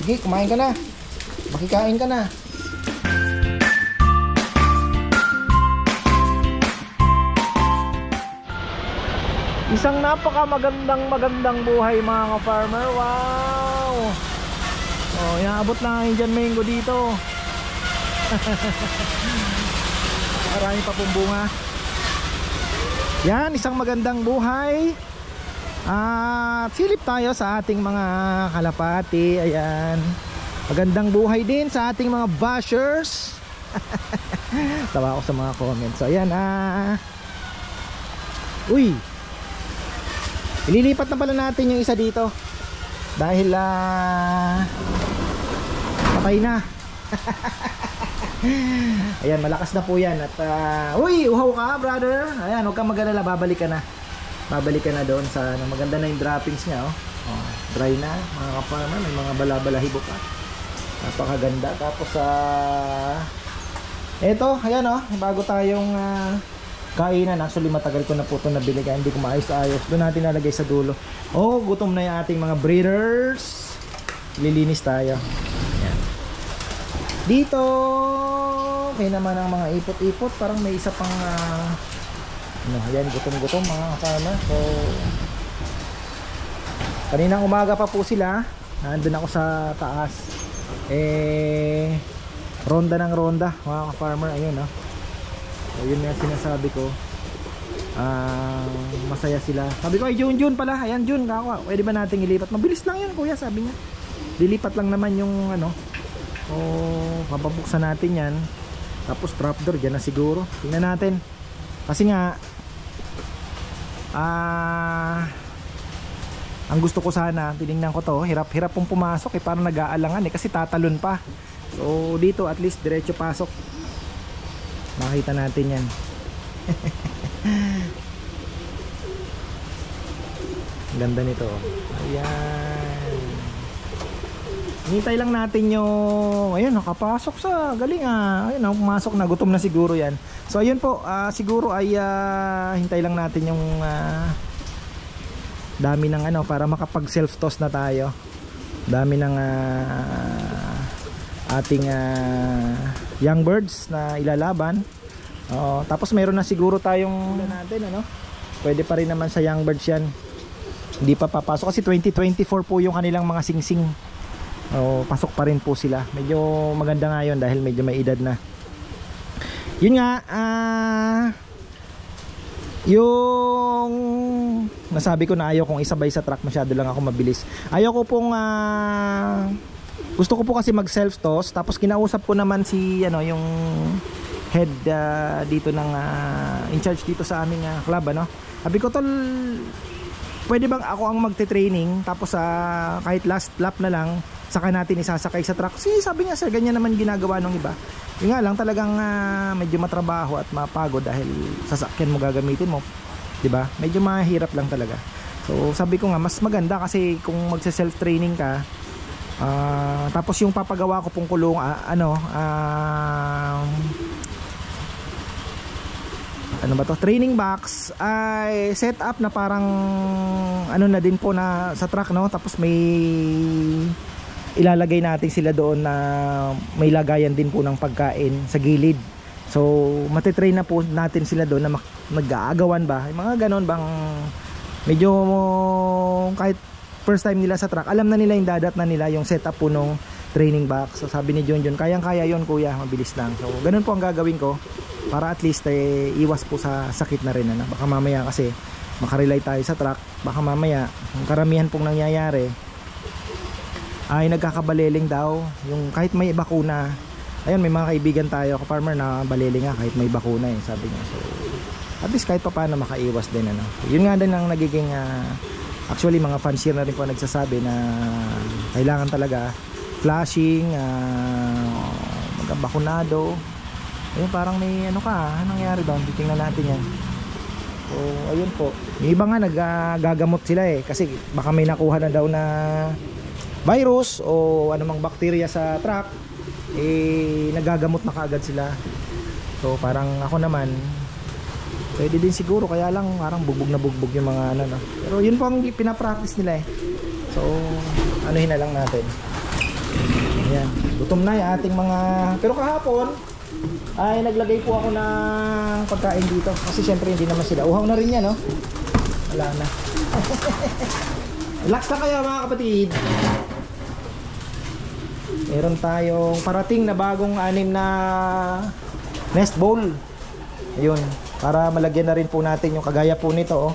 Sige, kumain ka na. Makikain ka na. Isang magandang buhay mga ka-farmer. Wow! Oh, inaabot na ang Indian mango dito. Marami pa pong bunga. Yan, isang magandang buhay. At silip tayo sa ating mga kalapati. Ayan. Magandang buhay din sa ating mga bashers. Tawa ako sa mga comments. So ayan, uy, ililipat na pala natin yung isa dito dahil patay na. Ayan, malakas na po yan. At uy, uhaw ka brother. Ayan, huwag kang mag-alala, babalik ka na. Babalik ka na doon sa maganda na yung droppings niya. Oh, dry na mga ka-farmer. May mga balabalahibo pa. Napakaganda. Tapos eto, ayan bago tayong kainan. Actually matagal ko na po ito nabili kaya hindi ko maayos-ayos. Doon natin nalagay sa dulo. Oh, gutom na yung ating mga breeders. Lilinis tayo. Ayan. Dito kaya naman ang mga ipot-ipot. Parang may isa pang ayan, gutom-gutom mga farmer. So kaninang umaga pa po sila. Nandun ako sa taas. Ronda ng ronda mga ka-farmer. Ayun so yun nga sinasabi ko, masaya sila. Sabi ko ay Jun pala. Ayan Jun, pwede ba nating ilipat? Mabilis lang yan kuya, sabi niya. Lilipat lang naman yung papabuksan natin yan. Tapos trapdoor dyan na siguro. Tingnan natin. Kasi nga ang gusto ko sana, tinignan ko to, hirap pong pumasok parang nag-aalangan kasi tatalon pa. So dito at least diretso pasok. Makita natin yan. Ganda nito. Ayan. Hintay lang natin yung ayun, nakapasok sa galing ayun, pumasok na, gutom na siguro yan. So ayun po, siguro ay hintay lang natin yung dami ng para makapag self toss na tayo. Dami ng ating young birds na ilalaban. Tapos meron na siguro tayong natin pwede pa rin naman sa young birds yan. Hindi pa papasok kasi 2024 po yung kanilang mga singsing. Pasok pa rin po sila. Medyo maganda nga yun dahil medyo may edad na. Yun nga, yung nasabi ko na ayaw kong isabay sa truck, masyado lang ako mabilis. Ayaw ko pong gusto ko po kasi mag self toss. Tapos kinausap ko naman si yung head dito ng in charge dito sa aming club sabi ko tol, pwede bang ako ang magte-training tapos kahit last lap na lang saka natin isasakay sa truck. Sabi nga sir, ganyan naman ginagawa ng iba. Yung nga lang talagang medyo matrabaho at mapagod dahil sasakyan mo gagamitin mo, 'di ba? Medyo mahirap lang talaga. So sabi ko nga mas maganda kasi kung magse-self training ka, tapos yung papagawa ko pong kulong ano ba to, training box ay set up na parang na din po na sa truck tapos may ilalagay natin sila doon na may lagayan din po ng pagkain sa gilid. So matitrain na po natin sila doon na nag-aagawan ba, mga ganon bang medyo kahit first time nila sa truck, alam na nila yung dadat na nila yung setup po nung training box. So sabi ni John, kayang-kaya yon kuya, mabilis lang. So ganun po ang gagawin ko para at least iwas po sa sakit na rin baka mamaya kasi makarely tayo sa truck, baka mamaya ang karamihan pong nangyayari ay nagkakabaleling daw yung kahit may bakuna. Ayun, may mga kaibigan tayo ka-farmer na baleling nga kahit may bakuna sabi niya. So at least kahit pa paano makaiwas din yun nga din ang nagiging actually mga fans here na rin po nagsasabi na kailangan talaga flashing, magbakunado. Ayun, parang may anong nangyari doon, titingnan natin yan. So ayun po, yung iba nga nagagamot sila kasi baka may nakuha na daw na virus o anumang bakterya sa truck, nagagamot na kaagad sila. So parang ako naman pwede din siguro, kaya lang parang bugbog na bugbog yung mga pero yun po ang pinapractice nila So anuhin na lang natin. Ayan, gutom na yung ating mga... Pero kahapon ay naglagay po ako ng pagkain dito. Kasi syempre hindi naman sila. Uhaw na rin yan, no? Wala na. Relax na kayo mga kapatid. Meron tayong parating na bagong 6 na nest bowl. Ayun, para malagyan na rin po natin yung kagaya po nito, oh.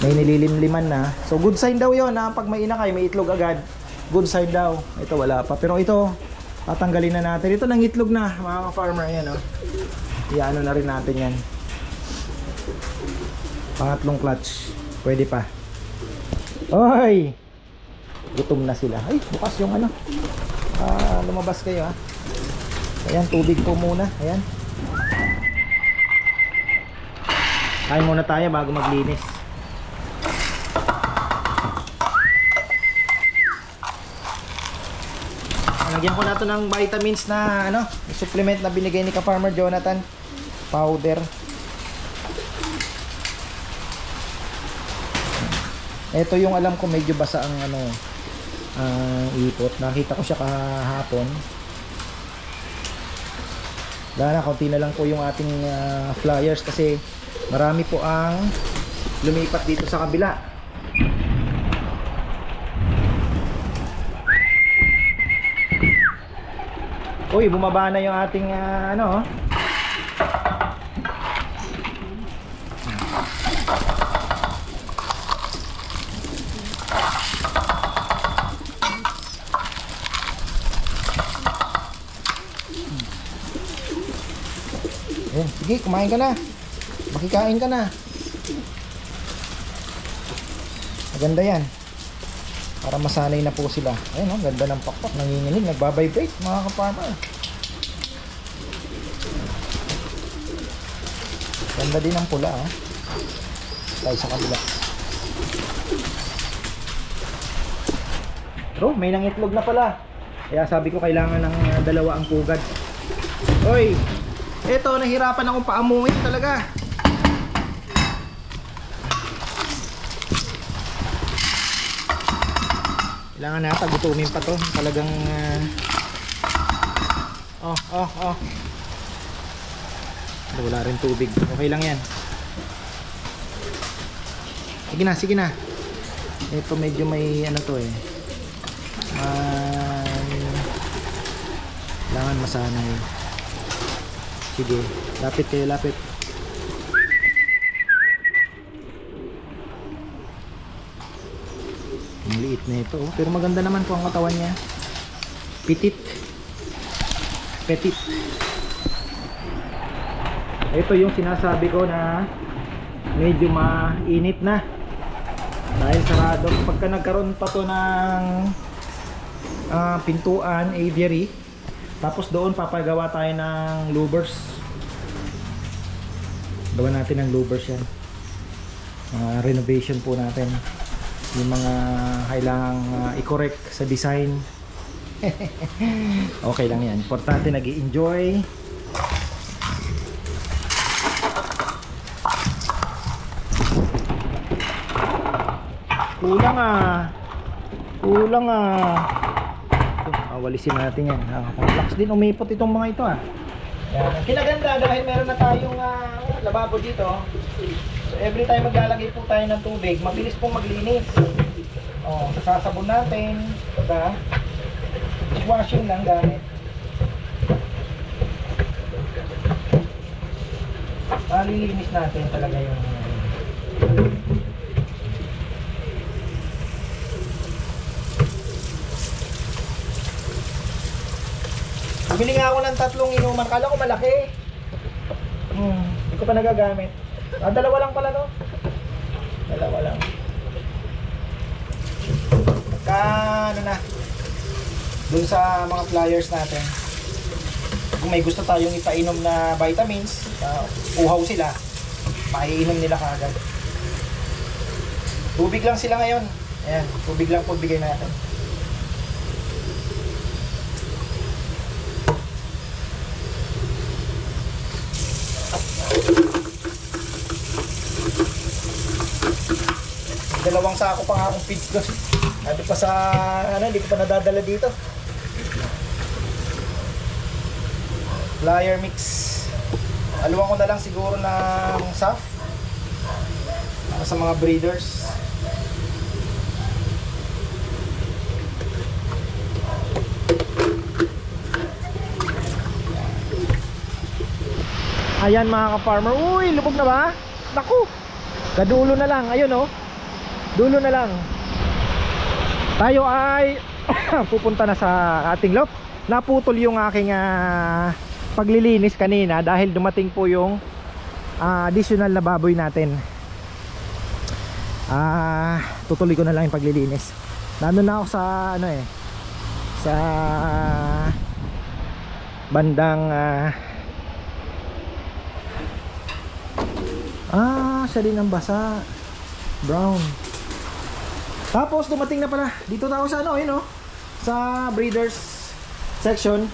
May nililimliman na. So good sign daw yun, ha? Pag may inakay, may itlog agad. Good sign daw. Ito wala pa. Pero ito, tatanggalin na natin. Ito nang itlog na, mga farmer. Ayan, oh. Iano na rin natin yan. Pangatlong clutch. Pwede pa. Oy! Gutom na sila. Ay, bukas yung ano. Lumabas kayo, ha. Ayan, tubig po muna. Ayan. Kain muna tayo bago maglinis. Lagyan ko na ito ng vitamins na ano, supplement na binigay ni Ka-Farmer Jonathan. Powder. Ito yung alam ko medyo basa ang ano, ipot. Nakita ko siya kahapon. Dahil na, konti na lang po yung ating flyers kasi marami po ang lumipat dito sa kabila. Uy, bumaba na yung ating ano, Ayan, sige, kumain ka na. Makikain ka na. Maganda yan. Para masanay na po sila. Ayan, oh, ganda ng pakpak. Nanginginig, nagbabibrate mga ka-farmer. Ganda din ang pula, oh. Tayo sa kabila. Pero may nangitlog na pala. Kaya sabi ko kailangan ng dalawa ang pugad. Oy! Eto, nahirapan akong paamuhin talaga. Kailangan nata gutumin pa to. Talagang wala rin tubig. Okay lang yan. Sige na, sige na. Ito medyo may ano to, kailangan masanay. Sige, lapit kayo, lapit. Ang liit na ito, oh. Pero maganda naman po ang katawan niya. Petit. Petit. Ito yung sinasabi ko na medyo mainit na. Dahil sarado. Pagka nagkaroon pa to ng pintuan, aviary, tapos doon papagawa tayo ng louvers. Gawa natin ng louvers yan. Renovation po natin. Yung mga kailangang i-correct sa design. Okay lang yan. Importante nag-i-enjoy. Kulang Kulang walisin natin yan. Relax din umipot itong mga ito, Yan. Ang kinaganda dahil meron na tayong lababo dito. So every time maglalagay po tayo ng tubig, mabilis pong maglinis. Sasabon natin. Pagka washing lang gamit. Lilinis natin talaga yung bumili nga ako ng 3 inuman. Kala ko malaki. Hindi ko pa nagagamit. Dalawa lang pala, no? Dalawa lang. Pagka ano na, dun sa mga flyers natin, kung may gusto tayong ipainom na vitamins, uhaw sila, maiinom nila kaagad. Tubig lang sila ngayon. Ayan, tubig lang po bigay natin. Dalawang sako pa nga akong feeds doon. Hindi pa sa hindi ko pa nadadala dito. flyer mix. Haluan ko na lang siguro ng SAF para sa mga breeders. Ayan mga ka-farmer. Uy, lubog na ba? Naku, kadulo na lang. Ayun oh, dulo na lang. Tayo ay pupunta na sa ating lot. Naputol yung aking paglilinis kanina dahil dumating po yung additional na baboy natin. Tutuloy ko na lang yung paglilinis. Nandun na ako sa ano sa bandang siya din ang basa, brown. Tapos dumating na pala dito tayo sa ano, yun, sa breeders section.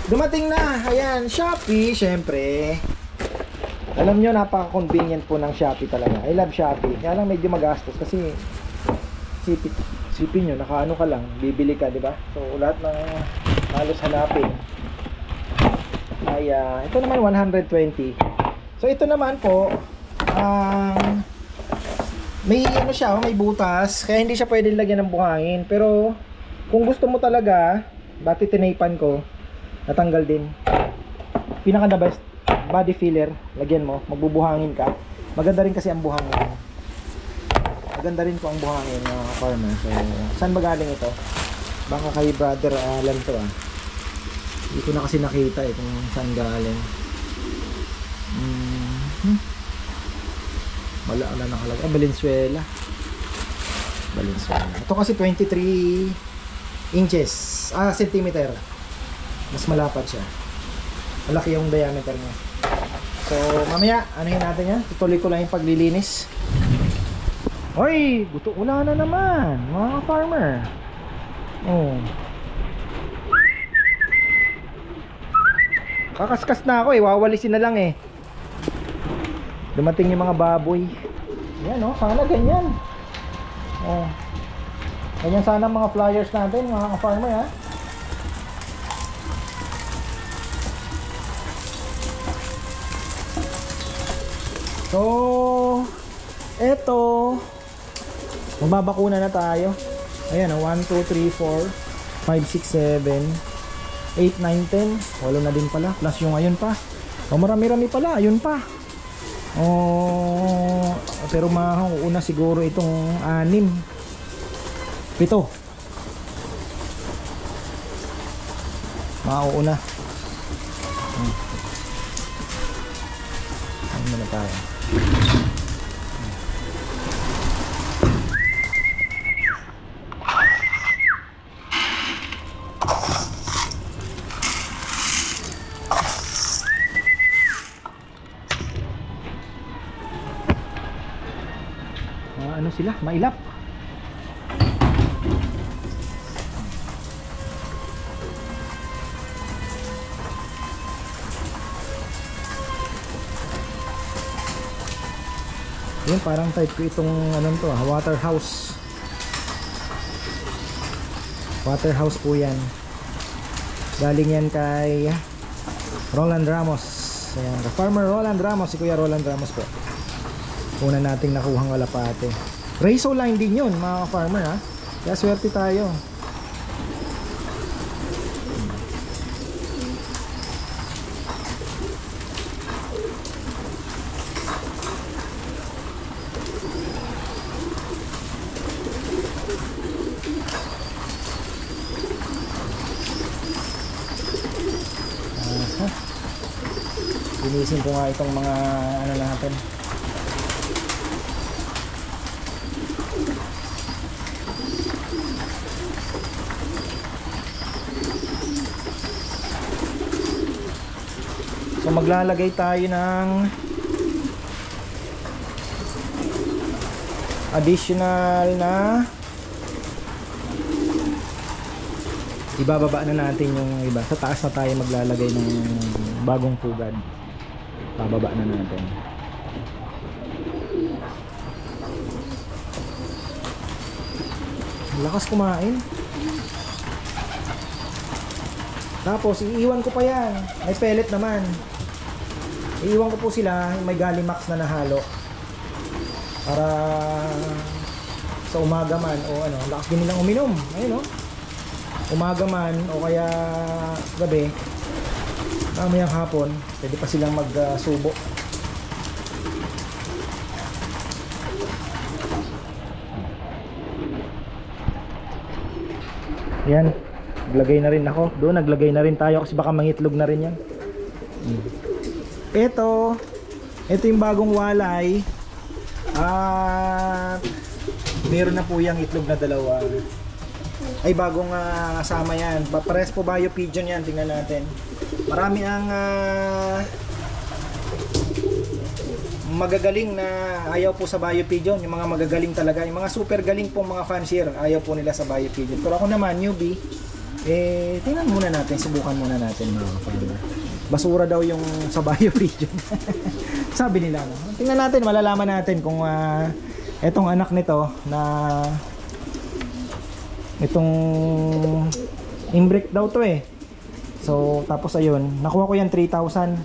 Dumating na, ayan, Shopee. Syempre, alam nyo, napaka-convenient po ng Shopee talaga. I love Shopee. Kaya lang medyo magastos kasi sipin nyo, nakaano ka lang, bibili ka, di ba? So lahat ng halos hanapin ay ito naman 120. So ito naman po may ano siya, may butas, kaya hindi siya pwedeng lagyan ng buhangin. Pero kung gusto mo talaga, bati tinaypan ko, natanggal din. Pinaka the best body filler, lagyan mo, magbubuhangin ka. Maganda rin kasi ang buhangin. Maganda rin po ang buhangin mga farmer. So saan ba galing ito? Baka kay brother Alan to Hindi ko na kasi nakita kung saan galing. Wala nakalagay. Valenzuela. Ito kasi 23 inches. Centimeter. Mas malapad siya. Malaki yung diameter niya. So mamaya, anuhin natin yan. Tutuloy ko lang yung paglilinis. Hoy! Wala na naman, mga farmer. Kakaskas na ako wawalisin na lang Dumating yung mga baboy. Yan sana ganyan. Ganyan sana mga flyers natin mga farmer So eto, magbabakuna na tayo. Ayan 1, 2, 3, 4 5, 6, 7 8, 9, 10. Walo na din pala. Plus yung ayun pa. Marami-rami pala. Ayun pa. Pero mauuna siguro itong 6, 7. Mauuna. Ano muna tayo? Ano sila? Mailap. Yun, parang type ko itong anong to Waterhouse. Waterhouse po yan. Galing yan kay Roland Ramos. Ayan, farmer Roland Ramos. Si Kuya Roland Ramos po. Una nating nakuhang kalapate. Reso line din yun mga farmer Kaya swerte tayo. Linisin ko nga itong mga ano natin. So maglalagay tayo ng additional na, ibababa na natin yung iba. Sa taas na tayo maglalagay ng bagong pugad. Bababa na natin. Lakas kumain. Tapos iiwan ko pa yan. May pellet naman. Iiwan ko po sila, may Galimax na nahalo. Para sa umaga man o ano, lakas din nilang uminom. Ayun, no? Umaga man o kaya gabi, mamayang hapon, pwede pa silang magsubo. Yan, naglagay na rin ako. Doon naglagay na rin tayo kasi baka mangitlog na rin yan. Ito yung bagong walay. At meron na po yung itlog na dalawa. Ay bagong kasama yan. Pares po bio pigeon yan. Tingnan natin. Marami ang magagaling na ayaw po sa bio pigeon. Yung mga magagaling talaga, yung mga super galing pong mga fancier, ayaw po nila sa bio pigeon. Pero ako naman newbie, tingnan muna natin, subukan muna natin mga farmer. Basura daw yung sa bio pigeon. Sabi nila, no? Tingnan natin, malalaman natin kung etong anak nito na itong imbrick daw to eh. So tapos ayun, nakuha ko yan 3,000.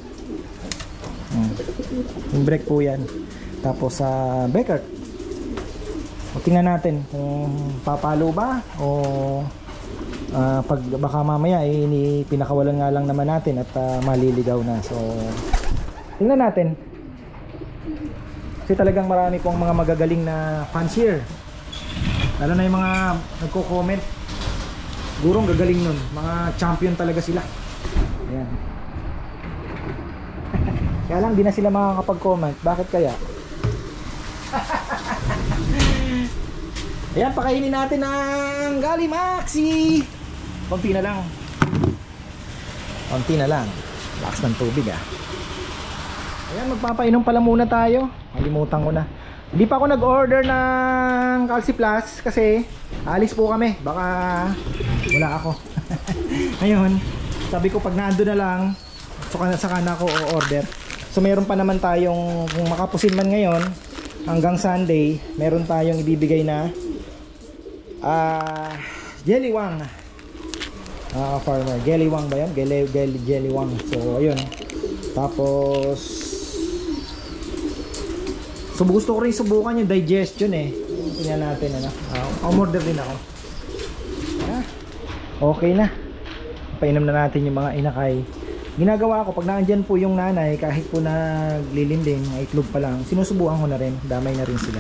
Imbrick po yan. Tapos sa Becker. Tingnan natin kung papalo ba o pag baka mamaya pinakawalan nga lang naman natin at maliligaw na. So tingnan natin. Kasi talagang marami pong mga magagaling na fancier. Lalo na yung mga nagko-comment. Gurong gagaling nun. Mga champion talaga sila. Ayan. Kaya lang di na sila makakapag-comment. Bakit kaya? Ayan, pakainin natin ang Galimaxi. Konti na lang. Konti na lang. Lakas ng tubig ah. Ayan, magpapainom pala muna tayo. Nalimutan ko na. Hindi pa ako nag-order ng Calci Plus kasi alis po kami. Baka wala ako. Ngayon, sabi ko pag naando na lang, saka na ako o-order. So meron pa naman tayong, kung makapusin man ngayon, hanggang Sunday, meron tayong ibibigay na Jelliwang. Farmer. Jelliwang ba yan? Jelliwang. So ayun. Tapos so gusto ko rin subukan yung digestion eh. Tingnan natin ano. Umorder din ako. Okay na. Painom na natin yung mga inakay. Ginagawa ko pag naandyan po yung nanay, kahit po naglilinding, itlog pa lang, sinusubukan ko na rin, damay na rin sila.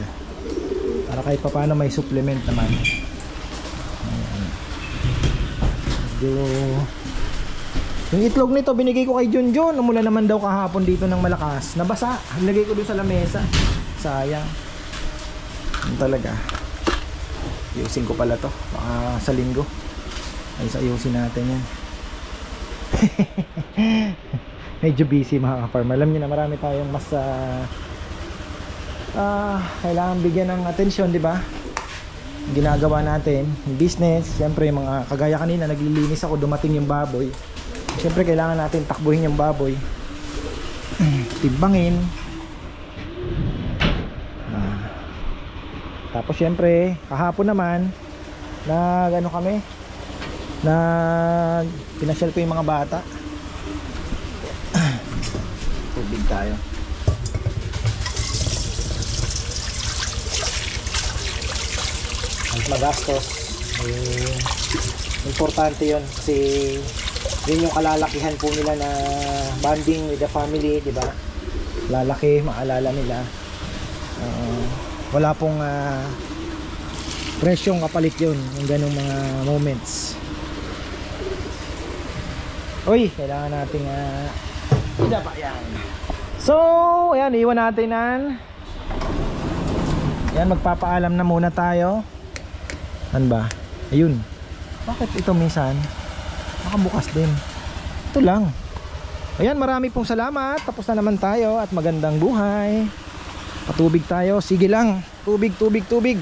Para kahit pa paano may supplement naman. Yung itlog nito binigay ko kay Junjun. Umulan naman daw kahapon dito ng malakas. Nabasa. Nilagay ko doon sa lamesa. Sayang. Yun talaga. Ayusin ko pala to. Baka sa linggo ay ayusin natin yan. Medyo busy mga ka-farmer. Alam nyo na marami tayong mas kailangan bigyan ng atensyon, di ba? Ginagawa natin yung business. Siyempre yung mga kagaya kanina naglilinis ako, dumating yung baboy. Siyempre kailangan natin takbuhin yung baboy, timbangin. Tapos siyempre kahapon naman ano kami, pinasyal ko yung mga bata. Tubig tayo. Ang magastos importante yun kasi yun yung kalalakihan po nila na bonding with the family, di ba? Lalaki, maalala nila. Wala pong presyong kapalit yun, yung ganong mga moments. Uy, kailangan natin pa yan. So, ayan, iwan natin yan, magpapaalam na muna tayo. Ano ba? Ayun. Bakit ito minsan nakabukas din? Ito lang. Ayan, marami pong salamat. Tapos na naman tayo at magandang buhay. Patubig tayo. Sige lang. Tubig, tubig, tubig.